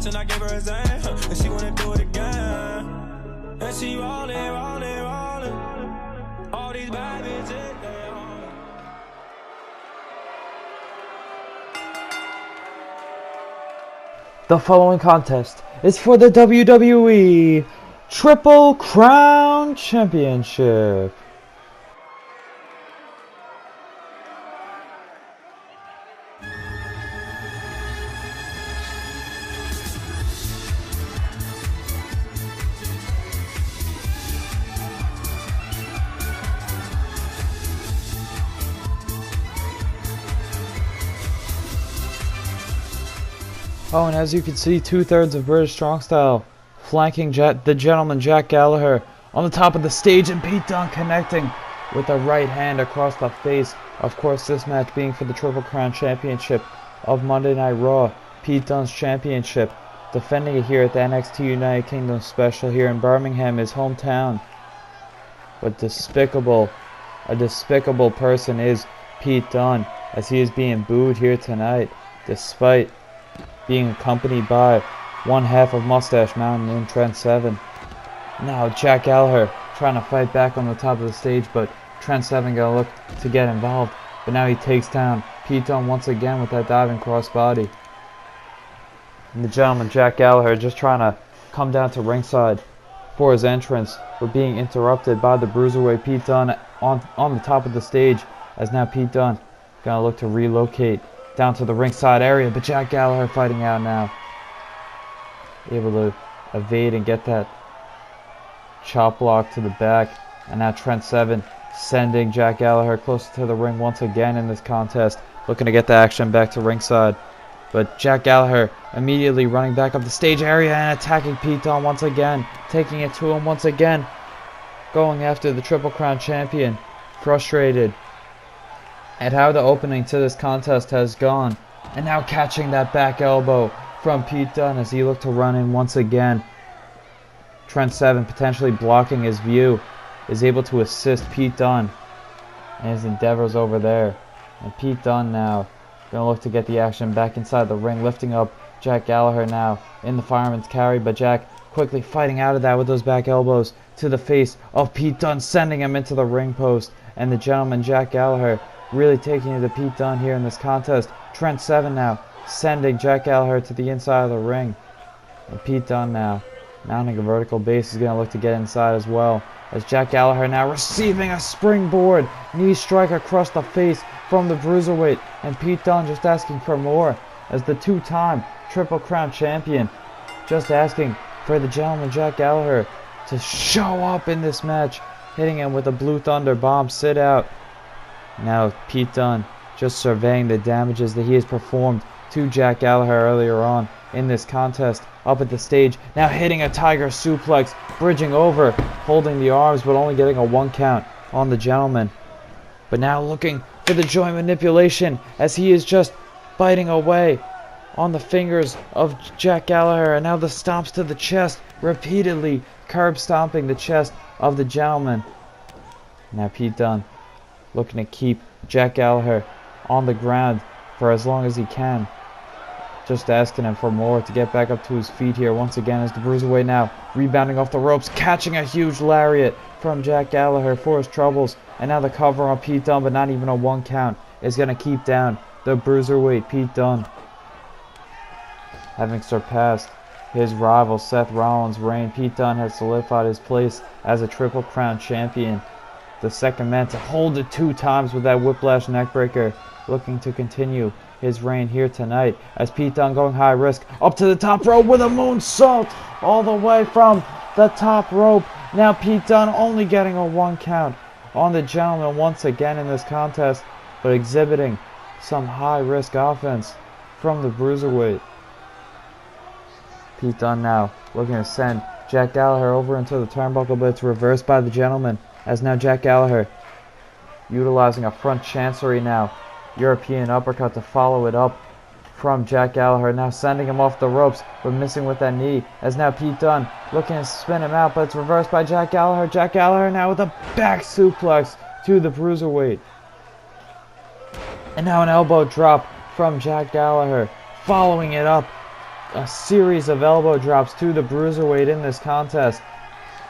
once and I gave her a zan, and she wanna do it again. And she rollin', rollin', rollin'. All these bad bitches, they on it. The following contest is for the WWE Triple Crown Championship. Oh, and as you can see, 2/3 of British Strong Style flanking the gentleman Jack Gallagher on the top of the stage, and Pete Dunne connecting with a right hand across the face. Of course, this match being for the Triple Crown Championship of Monday Night Raw. Pete Dunne's championship, defending it here at the NXT United Kingdom special here in Birmingham, his hometown. But a despicable person is Pete Dunne, as he is being booed here tonight, despite being accompanied by one half of Mustache Mountain in Trent Seven. Now Jack Gallagher trying to fight back on the top of the stage, but Trent Seven gonna look to get involved. But now he takes down Pete Dunne once again with that diving crossbody. And the gentleman Jack Gallagher just trying to come down to ringside for his entrance, but being interrupted by the Bruiserweight Pete Dunne on the top of the stage, as now Pete Dunne gonna look to relocate down to the ringside area, but Jack Gallagher fighting out now, able to evade and get that chop block to the back. And now Trent Seven sending Jack Gallagher closer to the ring once again in this contest, looking to get the action back to ringside. But Jack Gallagher immediately running back up the stage area and attacking Pete Dunne once again, taking it to him once again, going after the Triple Crown champion, frustrated at how the opening to this contest has gone, and now catching that back elbow from Pete Dunne as he looked to run in once again. Trent Seven potentially blocking his view is able to assist Pete Dunne and his endeavors over there. And Pete Dunne now gonna look to get the action back inside the ring, lifting up Jack Gallagher now in the fireman's carry, but Jack quickly fighting out of that with those back elbows to the face of Pete Dunne, sending him into the ring post. And the gentleman Jack Gallagher really taking it to Pete Dunne here in this contest. Trent Seven now sending Jack Gallagher to the inside of the ring. And Pete Dunne now mounting a vertical base is going to look to get inside as well, as Jack Gallagher now receiving a springboard knee strike across the face from the Bruiserweight. And Pete Dunne just asking for more, as the two-time Triple Crown champion just asking for the gentleman Jack Gallagher to show up in this match, hitting him with a Blue Thunder bomb sit out. Now Pete Dunne just surveying the damages that he has performed to Jack Gallagher earlier on in this contest up at the stage. Now hitting a tiger suplex, bridging over, holding the arms, but only getting a 1 count on the gentleman. But now looking for the joint manipulation, as he is just biting away on the fingers of Jack Gallagher. And now the stomps to the chest, repeatedly curb stomping the chest of the gentleman. Now Pete Dunne looking to keep Jack Gallagher on the ground for as long as he can, just asking him for more to get back up to his feet here once again, as the Bruiserweight now rebounding off the ropes, catching a huge lariat from Jack Gallagher for his troubles. And now the cover on Pete Dunne, but not even a 1 count, is going to keep down the Bruiserweight Pete Dunne. Having surpassed his rival Seth Rollins' reign, Pete Dunne has solidified his place as a Triple Crown champion, the second man to hold it 2 times with that whiplash neckbreaker, looking to continue his reign here tonight, as Pete Dunne going high risk up to the top rope with a moonsault all the way from the top rope. Now Pete Dunne only getting a 1 count on the gentleman once again in this contest, but exhibiting some high risk offense from the Bruiserweight. Pete Dunne now looking to send Jack Gallagher over into the turnbuckle, but it's reversed by the gentleman, as now Jack Gallagher utilizing a front chancery now, European uppercut to follow it up from Jack Gallagher, now sending him off the ropes, but missing with that knee, as now Pete Dunne looking to spin him out, but it's reversed by Jack Gallagher. Jack Gallagher now with a back suplex to the Bruiserweight. And now an elbow drop from Jack Gallagher, following it up a series of elbow drops to the Bruiserweight in this contest.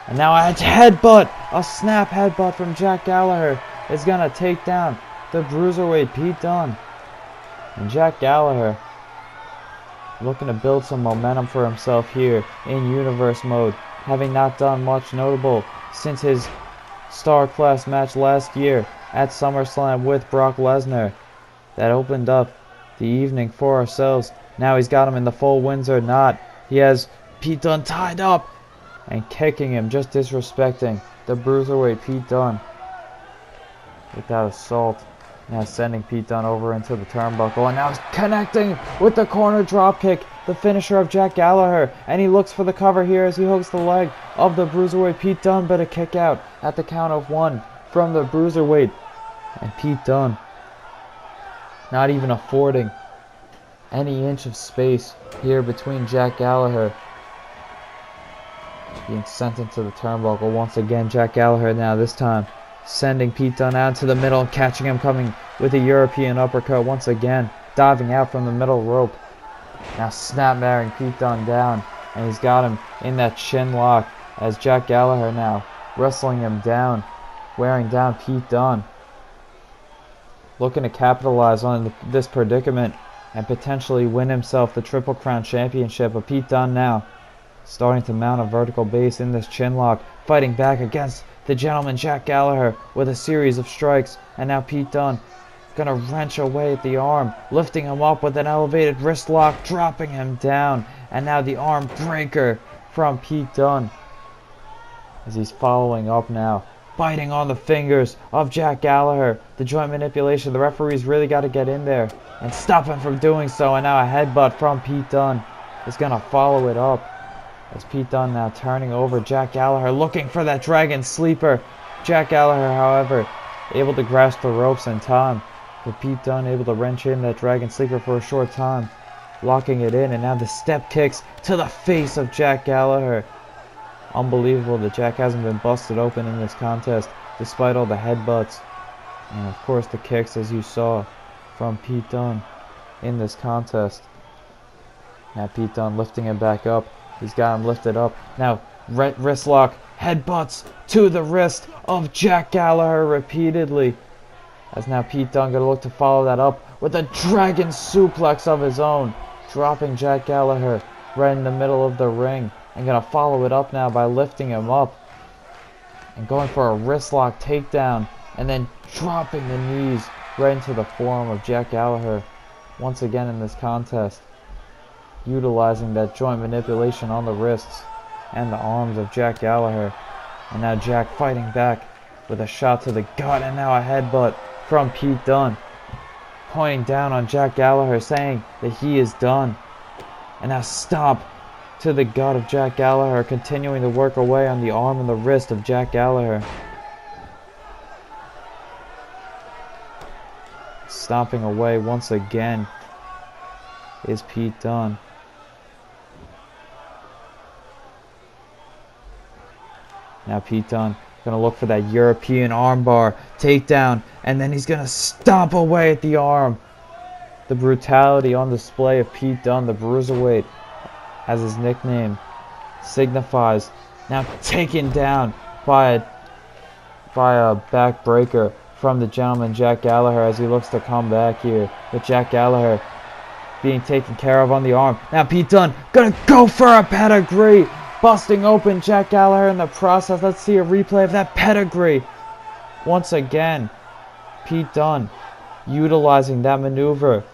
And now a headbutt, a snap headbutt from Jack Gallagher is going to take down the Bruiserweight Pete Dunne. And Jack Gallagher looking to build some momentum for himself here in Universe mode, having not done much notable since his Star Class match last year at SummerSlam with Brock Lesnar. That opened up the evening for ourselves. Now he's got him in the full Windsor knot. He has Pete Dunne tied up and kicking him, just disrespecting the Bruiserweight Pete Dunne with that assault. Now sending Pete Dunne over into the turnbuckle, and now he's connecting with the corner dropkick, the finisher of Jack Gallagher, and he looks for the cover here as he hooks the leg of the Bruiserweight Pete Dunne, but a kick out at the count of 1 from the Bruiserweight. And Pete Dunne not even affording any inch of space here between Jack Gallagher. Being sent into the turnbuckle once again. Jack Gallagher now this time sending Pete Dunne out to the middle and catching him coming with a European uppercut once again. Diving out from the middle rope. Now snapmaring Pete Dunne down. And he's got him in that chin lock as Jack Gallagher now wrestling him down. Wearing down Pete Dunne. Looking to capitalize on this predicament and potentially win himself the Triple Crown Championship. But Pete Dunne now starting to mount a vertical base in this chin lock, fighting back against the gentleman Jack Gallagher with a series of strikes. And now Pete Dunne gonna wrench away at the arm, lifting him up with an elevated wrist lock, dropping him down. And now the arm breaker from Pete Dunne as he's following up now, biting on the fingers of Jack Gallagher. The joint manipulation, the referee's really got to get in there and stop him from doing so. And now a headbutt from Pete Dunne is gonna follow it up. As Pete Dunne now turning over Jack Gallagher, looking for that dragon sleeper. Jack Gallagher, however, able to grasp the ropes in time. But Pete Dunne able to wrench in that dragon sleeper for a short time, locking it in. And now the step kicks to the face of Jack Gallagher. Unbelievable that Jack hasn't been busted open in this contest, despite all the headbutts. And of course the kicks, as you saw from Pete Dunne in this contest. Now Pete Dunne lifting him back up. He's got him lifted up. Now wrist lock, headbutts to the wrist of Jack Gallagher repeatedly. As now Pete Dunne gonna look to follow that up with a dragon suplex of his own, dropping Jack Gallagher right in the middle of the ring. And gonna follow it up now by lifting him up and going for a wrist lock takedown, and then dropping the knees right into the forearm of Jack Gallagher once again in this contest, utilizing that joint manipulation on the wrists and the arms of Jack Gallagher. And now Jack fighting back with a shot to the gut, and now a headbutt from Pete Dunne, pointing down on Jack Gallagher, saying that he is done. And now stomp to the gut of Jack Gallagher, continuing to work away on the arm and the wrist of Jack Gallagher. Stomping away once again is Pete Dunne. Now Pete Dunne gonna look for that European armbar takedown, and then he's gonna stomp away at the arm. The brutality on display of Pete Dunne, the Bruiserweight, as his nickname signifies. Now taken down by a backbreaker from the gentleman Jack Gallagher as he looks to come back here. With Jack Gallagher being taken care of on the arm. Now Pete Dunne gonna go for a pedigree, busting open Jack Gallagher in the process. Let's see a replay of that pedigree. Once again, Pete Dunne utilizing that maneuver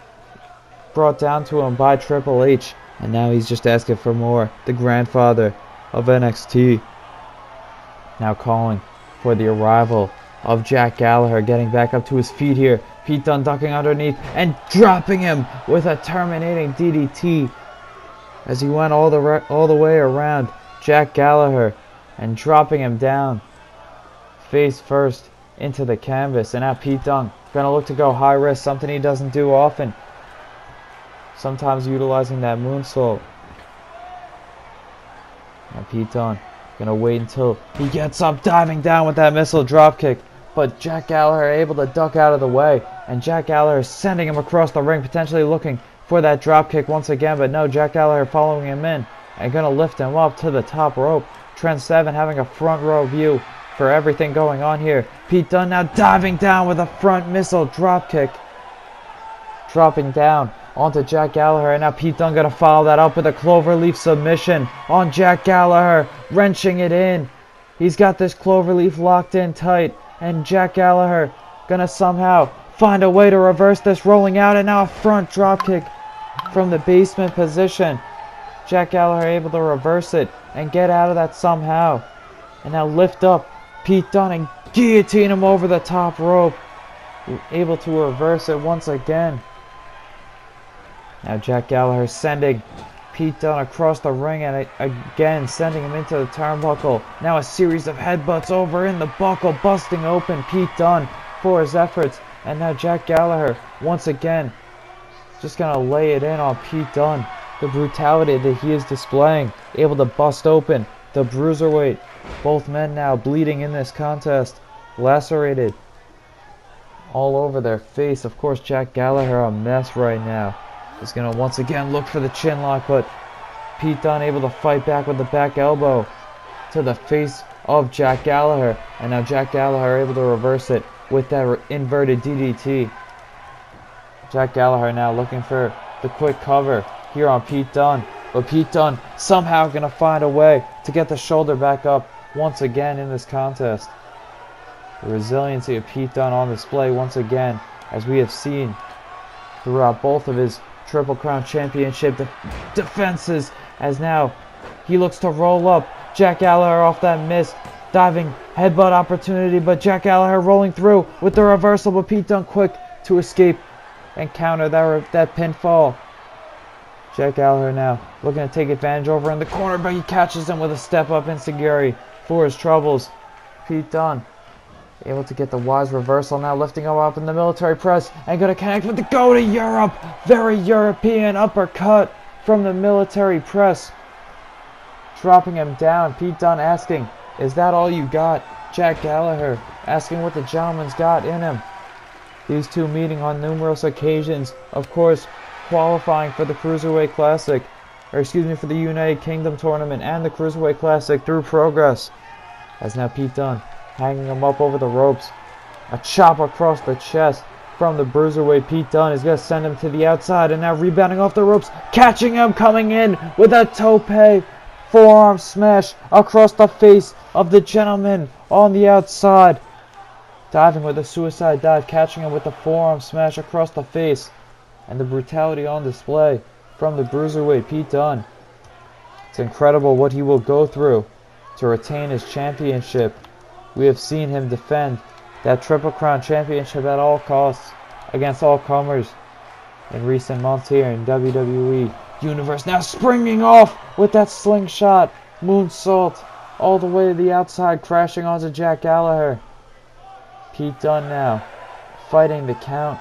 brought down to him by Triple H. And now he's just asking for more. The grandfather of NXT now calling for the arrival of Jack Gallagher, getting back up to his feet here. Pete Dunne ducking underneath and dropping him with a terminating DDT as he went all the way around Jack Gallagher and dropping him down face first into the canvas. And now Pete Dunne gonna look to go high risk, something he doesn't do often. Sometimes utilizing that moonsault. Now Pete Dunne gonna wait until he gets up, diving down with that missile dropkick. But Jack Gallagher able to duck out of the way. And Jack Gallagher sending him across the ring, potentially looking for that drop kick once again, but no, Jack Gallagher following him in and gonna lift him up to the top rope. Trent Seven having a front row view for everything going on here. Pete Dunne now diving down with a front missile drop kick, dropping down onto Jack Gallagher, and now Pete Dunne gonna follow that up with a cloverleaf submission on Jack Gallagher, wrenching it in. He's got this cloverleaf locked in tight, and Jack Gallagher gonna somehow find a way to reverse this, rolling out, and now a front drop kick from the basement position. Jack Gallagher able to reverse it and get out of that somehow, and now lift up Pete Dunne and guillotine him over the top rope, able to reverse it once again. Now Jack Gallagher sending Pete Dunne across the ring and again sending him into the turnbuckle. Now a series of headbutts over in the buckle, busting open Pete Dunne for his efforts. And now Jack Gallagher once again just gonna lay it in on Pete Dunne. The brutality that he is displaying, able to bust open the Bruiserweight. Both men now bleeding in this contest, lacerated all over their face. Of course, Jack Gallagher a mess right now. He's going to once again look for the chin lock, but Pete Dunne able to fight back with the back elbow to the face of Jack Gallagher. And now Jack Gallagher able to reverse it with that inverted DDT. Jack Gallagher now looking for the quick cover here on Pete Dunne. But Pete Dunne somehow going to find a way to get the shoulder back up once again in this contest. The resiliency of Pete Dunne on display once again, as we have seen throughout both of his Triple Crown Championship defenses, as now he looks to roll up Jack Gallagher off that missed diving headbutt opportunity, but Jack Gallagher rolling through with the reversal, but Pete Dunne quick to escape and counter that pinfall. Jack Gallagher now looking to take advantage over in the corner, but he catches him with a step up enziguri for his troubles. Pete Dunne able to get the wise reversal, now lifting him up in the military press and going to connect with the go to Europe. Very European uppercut from the military press, dropping him down. Pete Dunne asking, is that all you got? Jack Gallagher asking what the gentleman's got in him. These two meeting on numerous occasions, of course, qualifying for the Cruiserweight Classic, or excuse me, for the United Kingdom Tournament and the Cruiserweight Classic through Progress. As now Pete Dunne hanging him up over the ropes. A chop across the chest from the Bruiserweight. Pete Dunne is going to send him to the outside, and now rebounding off the ropes, catching him, coming in with a tope forearm smash across the face of the gentleman on the outside. Diving with a suicide dive, catching him with the forearm smash across the face. And the brutality on display from the Bruiserweight Pete Dunne. It's incredible what he will go through to retain his championship. We have seen him defend that Triple Crown Championship at all costs against all comers in recent months here in WWE Universe. Now springing off with that slingshot moonsault all the way to the outside, crashing onto Jack Gallagher. Pete Dunne now fighting the count.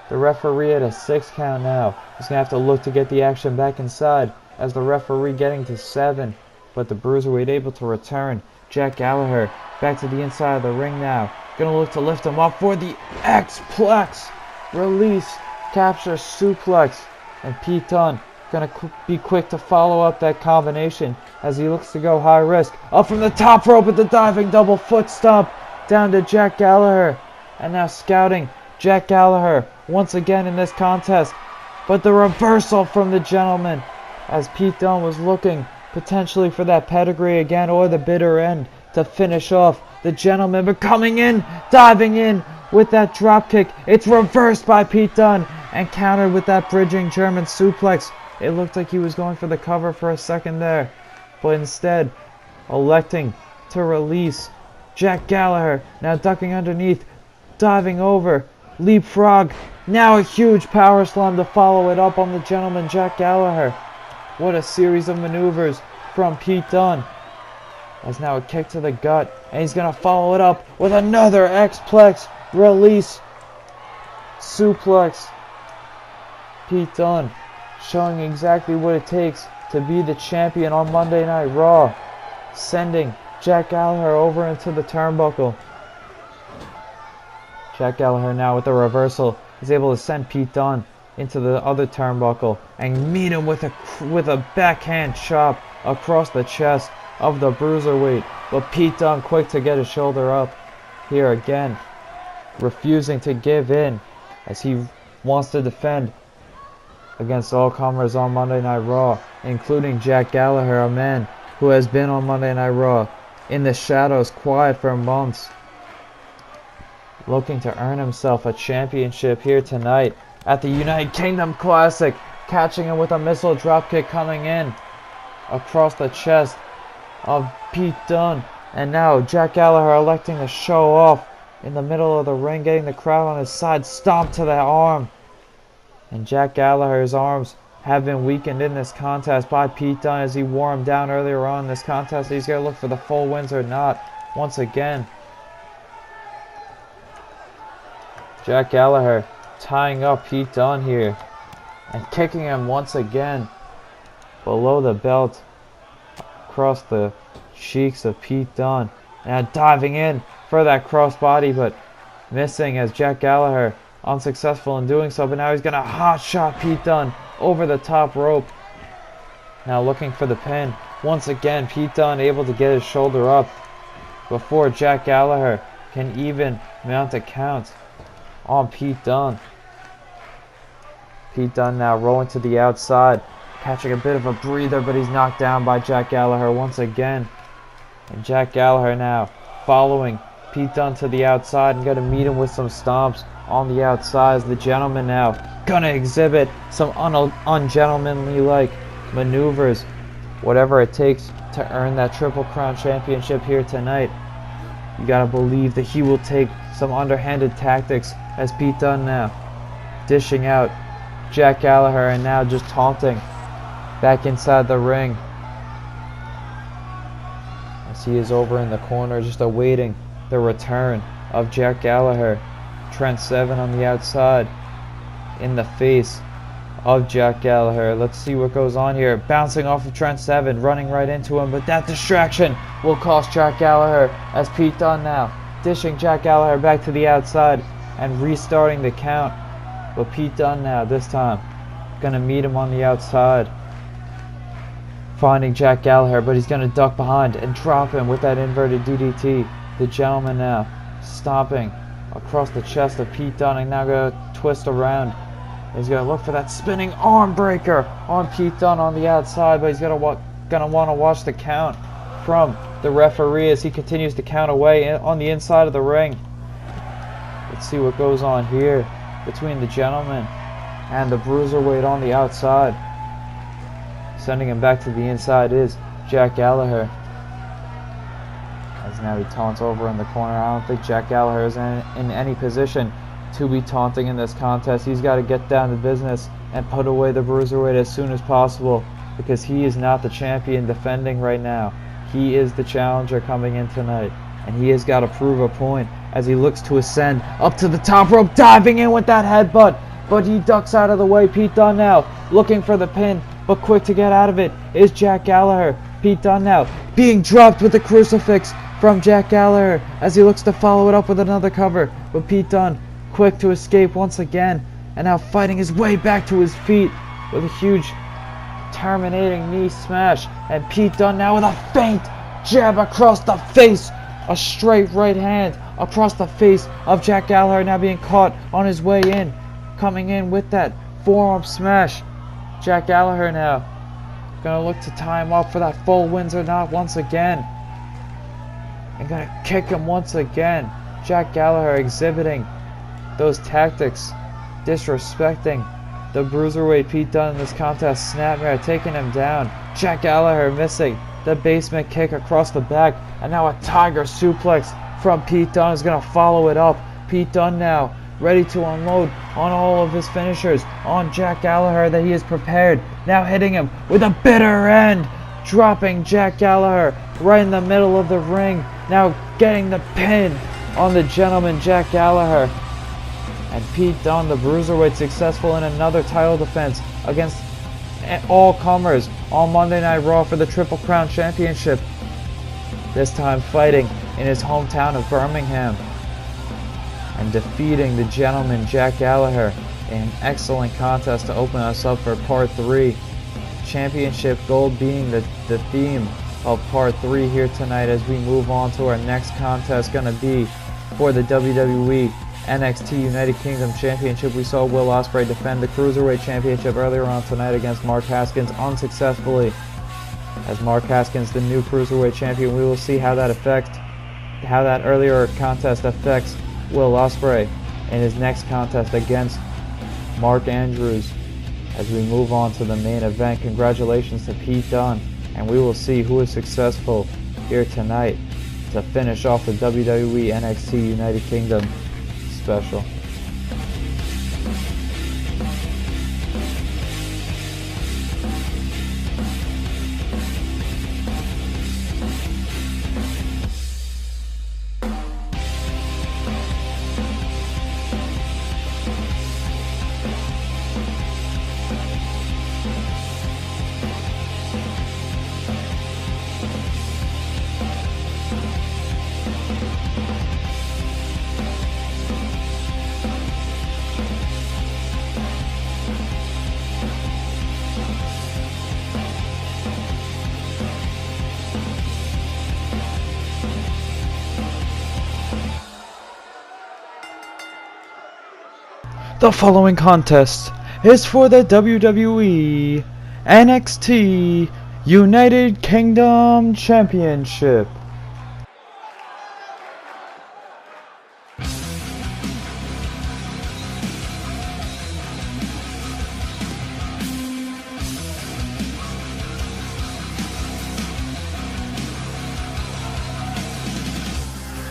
The referee at a 6 count now. He's going to have to look to get the action back inside as the referee getting to 7. But the Bruiserweight able to return. Jack Gallagher back to the inside of the ring now. Going to look to lift him up for the X-Plex. Release, capture, suplex. And Pete Dunne going to be quick to follow up that combination as he looks to go high risk. Up from the top rope with the diving double foot stomp down to Jack Gallagher. And now scouting Jack Gallagher once again in this contest, but the reversal from the gentleman as Pete Dunne was looking potentially for that pedigree again or the bitter end to finish off the gentleman, but coming in, diving in with that drop kick. It's reversed by Pete Dunne and countered with that bridging German suplex. It looked like he was going for the cover for a second there, but instead electing to release. Jack Gallagher now ducking underneath, diving over, leapfrog, now a huge power slam to follow it up on the gentleman Jack Gallagher. What a series of maneuvers from Pete Dunne. As now a kick to the gut, and he's going to follow it up with another X-Plex release suplex. Pete Dunne showing exactly what it takes to be the champion on Monday Night Raw, sending Jack Gallagher over into the turnbuckle. Jack Gallagher now with the reversal is able to send Pete Dunne into the other turnbuckle and meet him with a backhand chop across the chest of the Bruiserweight. But Pete Dunne quick to get his shoulder up here again, refusing to give in as he wants to defend against all comers on Monday Night Raw, including Jack Gallagher, a man who has been on Monday Night Raw in the shadows, quiet for months, looking to earn himself a championship here tonight at the United Kingdom Classic, catching him with a missile dropkick coming in across the chest of Pete Dunne. And now Jack Gallagher electing to show off in the middle of the ring, getting the crowd on his side, stomp to that arm. And Jack Gallagher's arms have been weakened in this contest by Pete Dunne as he wore him down earlier on in this contest. He's going to look for the full wins or not once again. Jack Gallagher tying up Pete Dunne here and kicking him once again below the belt across the cheeks of Pete Dunne. Now diving in for that crossbody, but missing as Jack Gallagher unsuccessful in doing so. But now he's going to hot shot Pete Dunne over the top rope. Now looking for the pin. Once again, Pete Dunne able to get his shoulder up before Jack Gallagher can even mount a count on Pete Dunne. Pete Dunne now rolling to the outside, catching a bit of a breather, but he's knocked down by Jack Gallagher once again. And Jack Gallagher now following Pete Dunne to the outside and going to meet him with some stomps on the outside. As the gentleman now going to exhibit some ungentlemanly-like maneuvers, whatever it takes to earn that Triple Crown Championship here tonight. You got to believe that he will take some underhanded tactics as Pete Dunne now dishing out Jack Gallagher and now just taunting back inside the ring. As he is over in the corner just awaiting the return of Jack Gallagher. Trent Seven on the outside in the face of Jack Gallagher. Let's see what goes on here. Bouncing off of Trent Seven, running right into him, but that distraction will cost Jack Gallagher as Pete Dunne now dishing Jack Gallagher back to the outside and restarting the count. But Pete Dunne now, this time, gonna meet him on the outside, finding Jack Gallagher, but he's gonna duck behind and drop him with that inverted DDT. The gentleman now stomping across the chest of Pete Dunne and now gonna twist around. He's gonna look for that spinning arm breaker on Pete Dunne on the outside, but he's gonna want to watch the count from the referee as he continues to count away on the inside of the ring. Let's see what goes on here between the gentleman and the Bruiserweight on the outside. Sending him back to the inside is Jack Gallagher. As now he taunts over in the corner. I don't think Jack Gallagher is in any position to be taunting in this contest. He's got to get down to business and put away the Bruiserweight as soon as possible, because he is not the champion defending right now. He is the challenger coming in tonight, and he has got to prove a point as he looks to ascend up to the top rope, diving in with that headbutt, but he ducks out of the way. Pete Dunne now looking for the pin, but quick to get out of it is Jack Gallagher. Pete Dunne now being dropped with the crucifix from Jack Gallagher as he looks to follow it up with another cover, but Pete Dunne quick to escape once again and now fighting his way back to his feet with a huge terminating knee smash. And Pete Dunne now with a feint jab across the face, a straight right hand across the face of Jack Gallagher, now being caught on his way in, coming in with that forearm smash. Jack Gallagher now gonna look to tie him up for that full wins or not once again, and gonna kick him once again. Jack Gallagher exhibiting those tactics, disrespecting the Bruiserweight Pete Dunne in this contest. Snapmare taking him down. Jack Gallagher missing the basement kick across the back, and now a tiger suplex from Pete Dunne is going to follow it up. Pete Dunne now ready to unload on all of his finishers on Jack Gallagher that he is prepared. Now hitting him with a bitter end, dropping Jack Gallagher right in the middle of the ring. Now getting the pin on the gentleman Jack Gallagher. And Pete Dunne, the Bruiserweight, successful in another title defense against all comers on Monday Night Raw for the Triple Crown Championship. This time fighting in his hometown of Birmingham and defeating the gentleman Jack Gallagher An excellent contest to open us up for part 3. Championship gold being the theme of part 3 here tonight as we move on to our next contest. Going to be for the WWE NXT United Kingdom Championship. We saw Will Ospreay defend the Cruiserweight Championship earlier on tonight against Mark Haskins unsuccessfully. As Mark Haskins, the new Cruiserweight Champion, we will see how that earlier contest affects Will Ospreay in his next contest against Mark Andrews. As we move on to the main event, congratulations to Pete Dunne, and we will see who is successful here tonight to finish off the WWE NXT United Kingdom special. The following contest is for the WWE NXT United Kingdom Championship.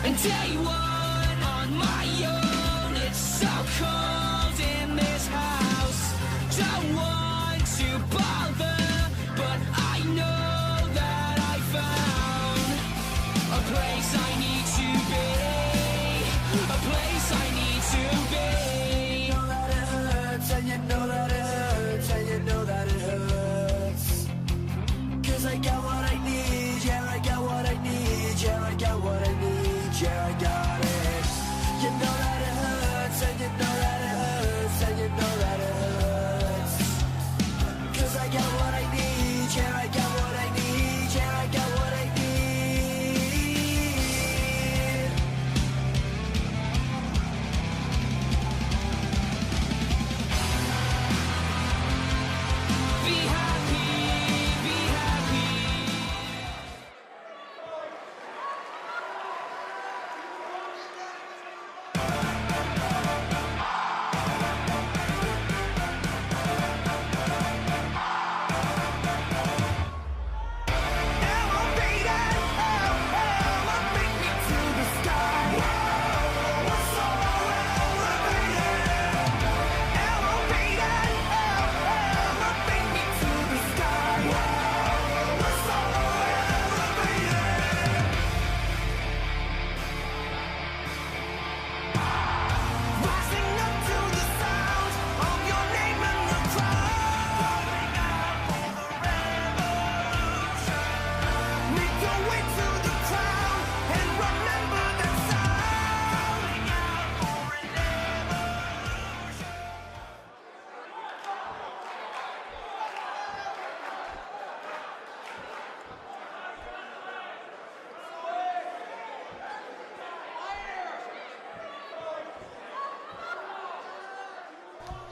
And day one on my own, it's so cold in this house. Don't want to bother, but I know that I found a place I need to be, a place I need to be. You know that it hurts, and you know that it hurts, and you know that it hurts. 'Cause I got what I need, yeah, I got what I need, yeah, I got what I need, yeah, I got it. You know that it hurts, and you know that it hurts, and you know that it hurts. 'Cause I got what I need, yeah, I got what I need, yeah, I got what I need. Be happy, be happy.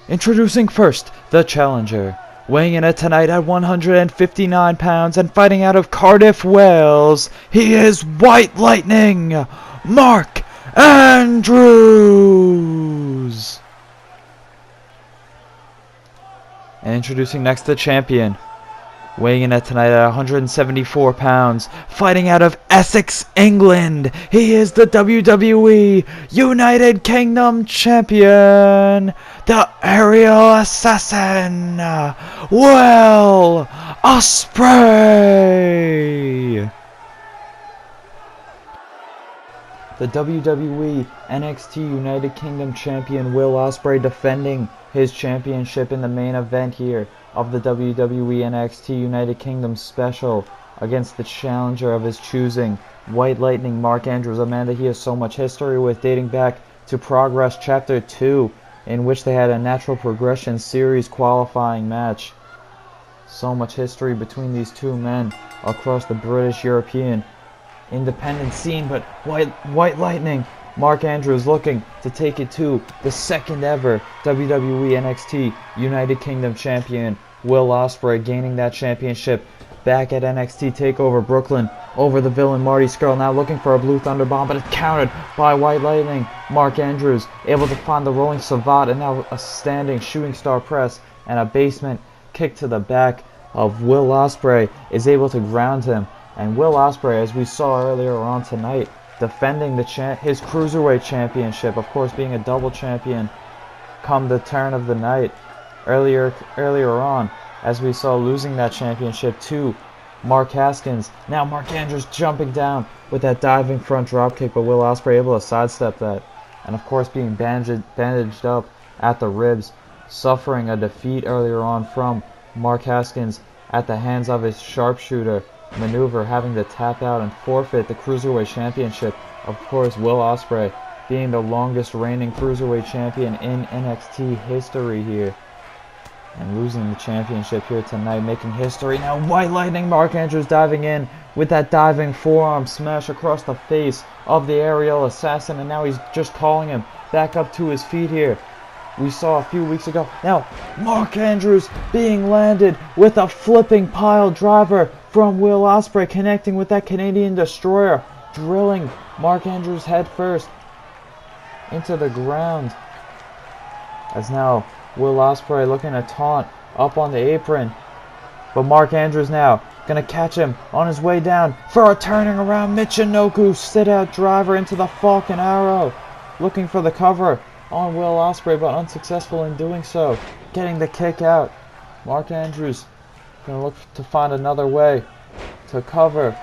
Introducing first, the challenger. Weighing in at tonight at 159 pounds and fighting out of Cardiff, Wales, he is White Lightning, Mark Andrews. And introducing next, the champion. Weighing in at tonight at 174 pounds, fighting out of Essex, England, he is the WWE United Kingdom Champion, the Aerial Assassin, Will Ospreay. The WWE NXT United Kingdom Champion Will Ospreay defending his championship in the main event here of the WWE NXT United Kingdom special against the challenger of his choosing, White Lightning Mark Andrews, a man that he has so much history with, dating back to Progress Chapter 2 in which they had a natural progression series qualifying match. So much history between these two men across the British European independent scene, but White Lightning, Mark Andrews looking to take it to the second ever WWE NXT United Kingdom champion, Will Ospreay, gaining that championship back at NXT Takeover Brooklyn over the villain Marty Scurll. Now looking for a Blue Thunder Bomb, but it's countered by White Lightning. Mark Andrews able to find the rolling savate, and now a standing shooting star press and a basement kick to the back of Will Ospreay is able to ground him. And Will Ospreay, as we saw earlier on tonight, defending his Cruiserweight championship, of course being a double champion come the turn of the night earlier on, as we saw losing that championship to Mark Haskins. Now Mark Andrews jumping down with that diving front dropkick, but Will Ospreay able to sidestep that, and of course being bandaged up at the ribs, suffering a defeat earlier on from Mark Haskins at the hands of his sharpshooter maneuver, having to tap out and forfeit the Cruiserweight championship. Of course, Will Ospreay being the longest reigning Cruiserweight champion in NXT history here, and losing the championship here tonight, making history. Now White Lightning, Mark Andrews diving in with that diving forearm smash across the face of the aerial assassin, and now he's just calling him back up to his feet here. We saw a few weeks ago. Now Mark Andrews being landed with a flipping pile driver from Will Ospreay, connecting with that Canadian destroyer, drilling Mark Andrews head first into the ground. As now Will Ospreay looking to taunt up on the apron, but Mark Andrews now gonna catch him on his way down for a turning around Michinoku sit out driver into the Falcon Arrow, looking for the cover on Will Ospreay, but unsuccessful in doing so, getting the kick out. Mark Andrews gonna look to find another way to cover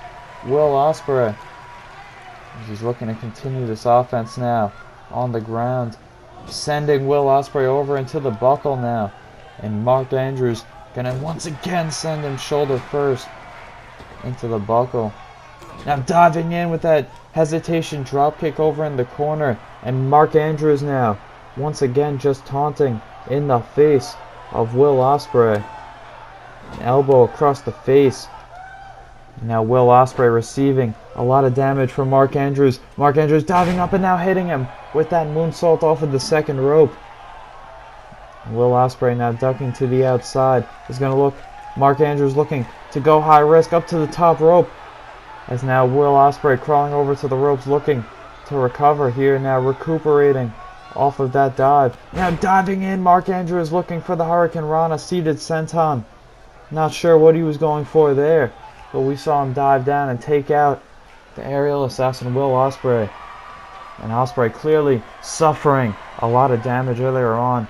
Will Ospreay, as he's looking to continue this offense now on the ground, sending Will Ospreay over into the buckle now, and Mark Andrews gonna once again send him shoulder first into the buckle. Now diving in with that hesitation dropkick over in the corner, and Mark Andrews now once again just taunting in the face of Will Ospreay. An elbow across the face. Now Will Ospreay receiving a lot of damage from Mark Andrews. Mark Andrews diving up and now hitting him with that moonsault off of the second rope. Will Ospreay now ducking to the outside. Is going to look. Mark Andrews looking to go high risk up to the top rope. As now Will Ospreay crawling over to the ropes, looking to recover here. Now recuperating off of that dive. Now diving in. Mark Andrews looking for the Hurricane Rana seated senton. Not sure what he was going for there, but we saw him dive down and take out the aerial assassin Will Ospreay. And Ospreay clearly suffering a lot of damage earlier on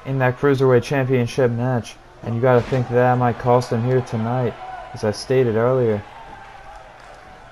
in that Cruiserweight Championship match. And you got to think that might cost him here tonight, as I stated earlier.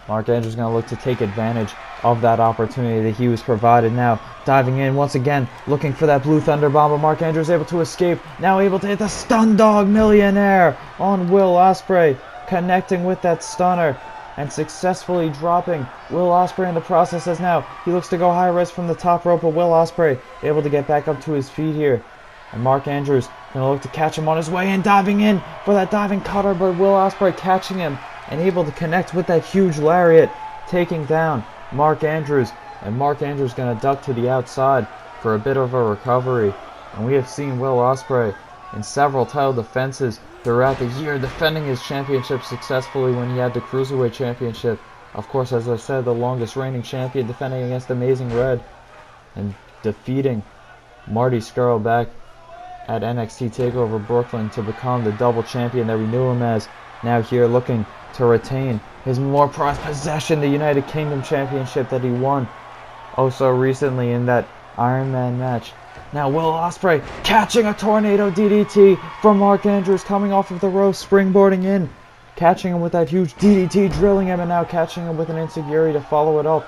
Mark Andrews going to look to take advantage of that opportunity that he was provided. Now diving in once again, looking for that Blue Thunder Bomb, but Mark Andrews able to escape. Now able to hit the Stun Dog Millionaire on Will Ospreay, connecting with that stunner and successfully dropping Will Ospreay in the process, as now he looks to go high risk from the top rope, but Will Ospreay able to get back up to his feet here. And Mark Andrews going to look to catch him on his way in, diving in for that diving cutter, but Will Ospreay catching him and able to connect with that huge lariat, taking down Mark Andrews. And Mark Andrews going to duck to the outside for a bit of a recovery. And we have seen Will Ospreay in several title defenses throughout the year, defending his championship successfully when he had the Cruiserweight Championship. Of course, as I said, the longest reigning champion, defending against Amazing Red and defeating Marty Scurll back at NXT TakeOver Brooklyn to become the double champion that we knew him as. Now here looking to retain his more prized possession, the United Kingdom Championship that he won oh so recently in that Iron Man match. Now Will Ospreay catching a tornado DDT from Mark Andrews, coming off of the ropes, springboarding in, catching him with that huge DDT, drilling him, and now catching him with an enziguri to follow it up.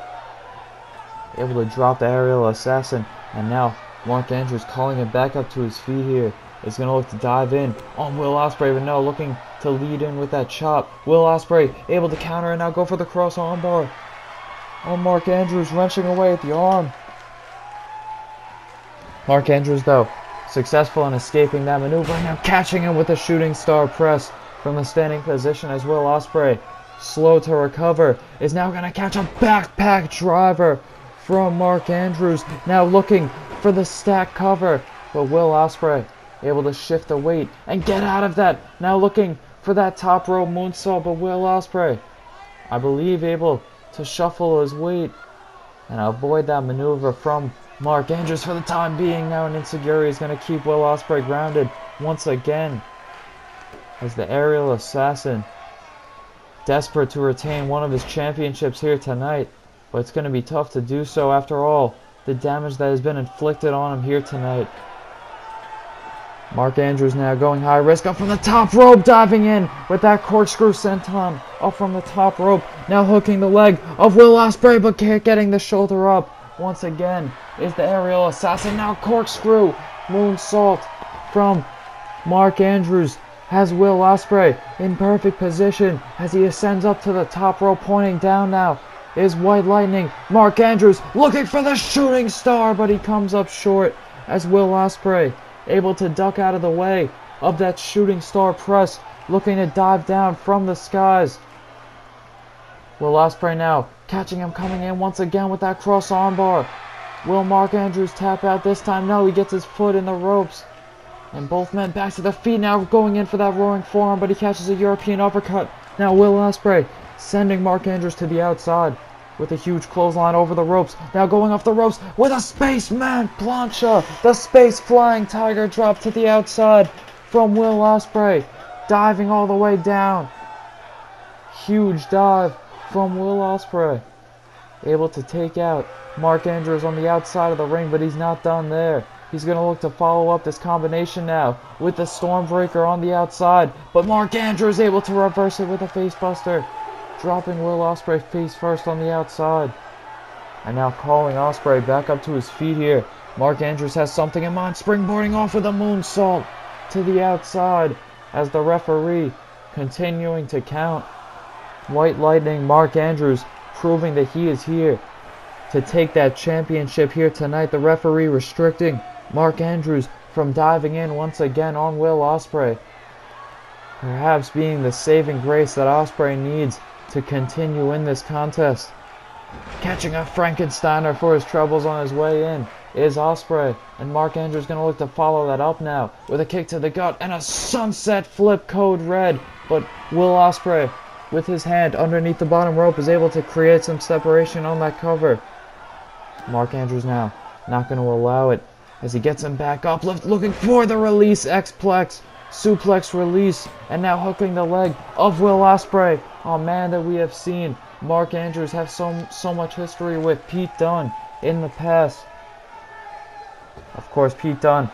Able to drop the aerial assassin, and now Mark Andrews calling him back up to his feet here. Is going to look to dive in on Will Ospreay, but no, looking to lead in with that chop. Will Ospreay able to counter and now go for the cross armbar. Oh, Mark Andrews wrenching away at the arm. Mark Andrews, though, successful in escaping that maneuver, now catching him with a shooting star press from the standing position as Will Ospreay, slow to recover, is now going to catch a backpack driver from Mark Andrews, now looking for the stack cover, but Will Ospreay able to shift the weight and get out of that, now looking for that top rope moonsault, but Will Ospreay, I believe, able to shuffle his weight and avoid that maneuver from Mark Andrews for the time being. Now an insecurity is going to keep Will Ospreay grounded once again as the aerial assassin, desperate to retain one of his championships here tonight, but it's going to be tough to do so after all the damage that has been inflicted on him here tonight. Mark Andrews now going high risk up from the top rope, diving in with that corkscrew senton up from the top rope, now hooking the leg of Will Ospreay, but getting the shoulder up once again is the aerial assassin. Now corkscrew moonsault from Mark Andrews has Will Ospreay in perfect position as he ascends up to the top rope, pointing down now is White Lightning. Mark Andrews looking for the shooting star, but he comes up short as Will Ospreay able to duck out of the way of that shooting star press, looking to dive down from the skies. Will Ospreay now catching him, coming in once again with that cross armbar. Will Mark Andrews tap out this time? No, he gets his foot in the ropes. And both men back to their feet now, going in for that roaring forearm, but he catches a European uppercut. Now Will Ospreay sending Mark Andrews to the outside with a huge clothesline over the ropes. Now going off the ropes with a spaceman plancha. The space flying tiger drop to the outside from Will Ospreay, diving all the way down. Huge dive from Will Ospreay, able to take out Mark Andrews on the outside of the ring, but he's not done there. He's going to look to follow up this combination now with the Stormbreaker on the outside, but Mark Andrews able to reverse it with a facebuster, dropping Will Ospreay face first on the outside. And now calling Ospreay back up to his feet here. Mark Andrews has something in mind, springboarding off with a moonsault to the outside as the referee continuing to count. White Lightning, Mark Andrews, proving that he is here to take that championship here tonight. The referee restricting Mark Andrews from diving in once again on Will Ospreay, perhaps being the saving grace that Ospreay needs to continue in this contest. Catching a Frankensteiner for his troubles on his way in is Ospreay, and Mark Andrews going to look to follow that up now with a kick to the gut and a sunset flip code red, but Will Ospreay with his hand underneath the bottom rope is able to create some separation on that cover. Mark Andrews now not going to allow it as he gets him back up, looking for the release, X-Plex, suplex release, and now hooking the leg of Will Ospreay, a man that we have seen Mark Andrews have so much history with Pete Dunne in the past. Of course, Pete Dunne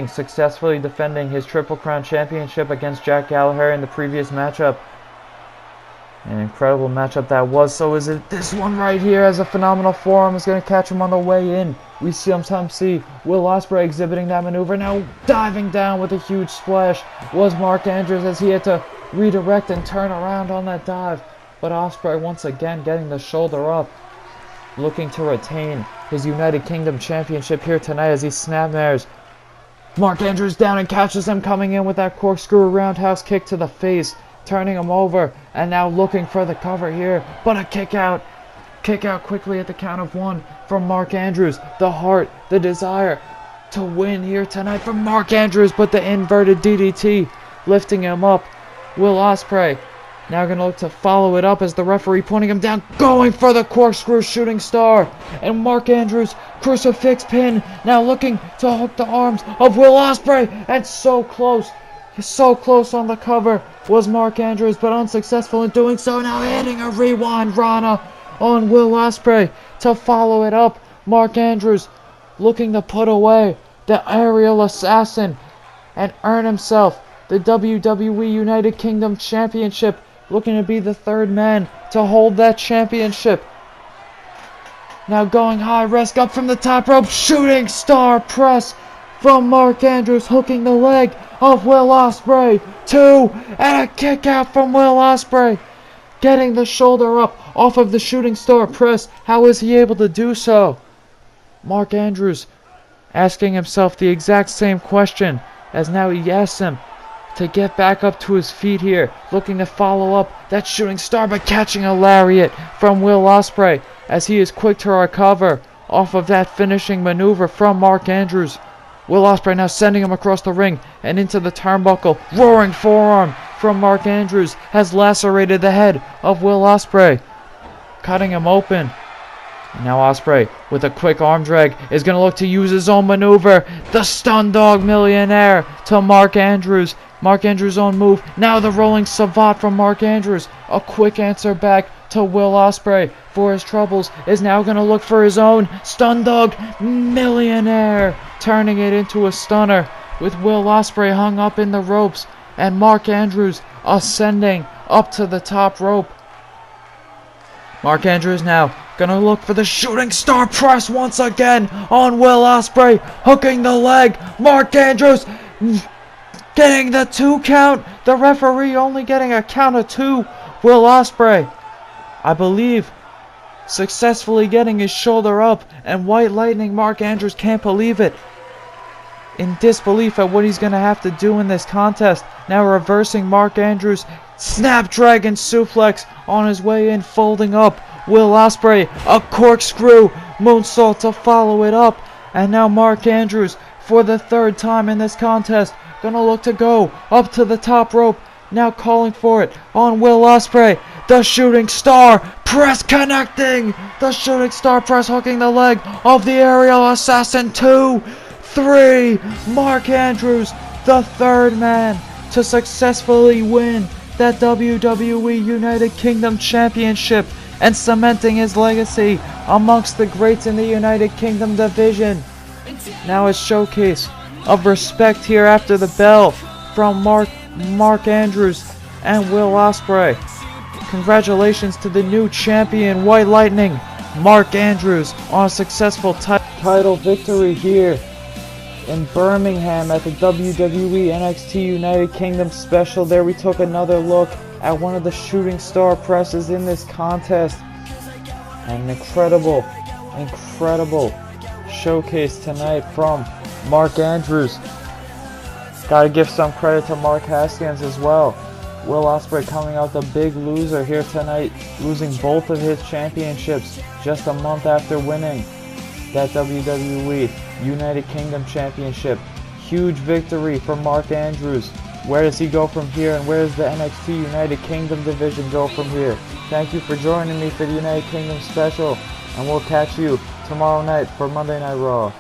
successfully defending his Triple Crown Championship against Jack Gallagher in the previous matchup. An incredible matchup that was. So is it this one right here, as a phenomenal forearm is going to catch him on the way in. We sometimes see Will Ospreay exhibiting that maneuver. Now diving down with a huge splash was Mark Andrews as he had to redirect and turn around on that dive. But Ospreay once again getting the shoulder up, looking to retain his United Kingdom Championship here tonight as he snapmares Mark Andrews down and catches him, coming in with that corkscrew roundhouse kick to the face, turning him over, and now looking for the cover here, but a kick out quickly at the count of one from Mark Andrews. The heart, the desire to win here tonight from Mark Andrews, but the inverted DDT lifting him up. Will Ospreay now going to look to follow it up as the referee pointing him down, going for the corkscrew shooting star, and Mark Andrews crucifix pin, now looking to hook the arms of Will Ospreay, and so close on the cover was Mark Andrews, but unsuccessful in doing so. Now hitting a rewind Rana on Will Ospreay to follow it up. Mark Andrews looking to put away the aerial assassin and earn himself the WWE United Kingdom Championship, looking to be the third man to hold that championship. Now going high risk up from the top rope, shooting star press from Mark Andrews, hooking the leg of Will Ospreay. Two, and a kick out from Will Ospreay, getting the shoulder up off of the shooting star press. How is he able to do so? Mark Andrews asking himself the exact same question as now he asks him to get back up to his feet here, looking to follow up that shooting star by catching a lariat from Will Ospreay as he is quick to recover off of that finishing maneuver from Mark Andrews. Will Ospreay now sending him across the ring and into the turnbuckle. Roaring forearm from Mark Andrews has lacerated the head of Will Ospreay, cutting him open. And now Ospreay, with a quick arm drag, is going to look to use his own maneuver. The Stun Dog Millionaire to Mark Andrews. Mark Andrews' own move. Now the Rolling Savate from Mark Andrews. A quick answer back to Will Ospreay for his troubles. Is now going to look for his own Stun Dog Millionaire, turning it into a stunner with Will Ospreay hung up in the ropes and Mark Andrews ascending up to the top rope. Mark Andrews now gonna look for the shooting star press once again on Will Ospreay, hooking the leg. Mark Andrews getting the 2 count. The referee only getting a count of 2. Will Ospreay, I believe, successfully getting his shoulder up, and White Lightning Mark Andrews can't believe it. In disbelief at what he's gonna have to do in this contest. Now reversing Mark Andrews. Snapdragon suplex on his way in, folding up Will Ospreay. A corkscrew moonsault to follow it up. And now Mark Andrews, for the 3rd time in this contest, gonna look to go up to the top rope. Now calling for it on Will Ospreay. The shooting star press connecting. The shooting star press hooking the leg of the aerial assassin. 2, 3. Mark Andrews, the 3rd man to successfully win that WWE United Kingdom Championship and cementing his legacy amongst the greats in the United Kingdom division. Now a showcase of respect here after the bell from Mark Andrews and Will Ospreay. Congratulations to the new champion, White Lightning, Mark Andrews, on a successful title victory here in Birmingham at the WWE NXT United Kingdom special. There we took another look at one of the shooting star presses in this contest. And an incredible showcase tonight from Mark Andrews. Gotta give some credit to Mark Haskins as well. Will Ospreay coming out the big loser here tonight, losing both of his championships just a month after winning that WWE United Kingdom Championship. Huge victory for Mark Andrews. Where does he go from here, and where does the NXT United Kingdom division go from here? Thank you for joining me for the United Kingdom special, and we'll catch you tomorrow night for Monday Night Raw.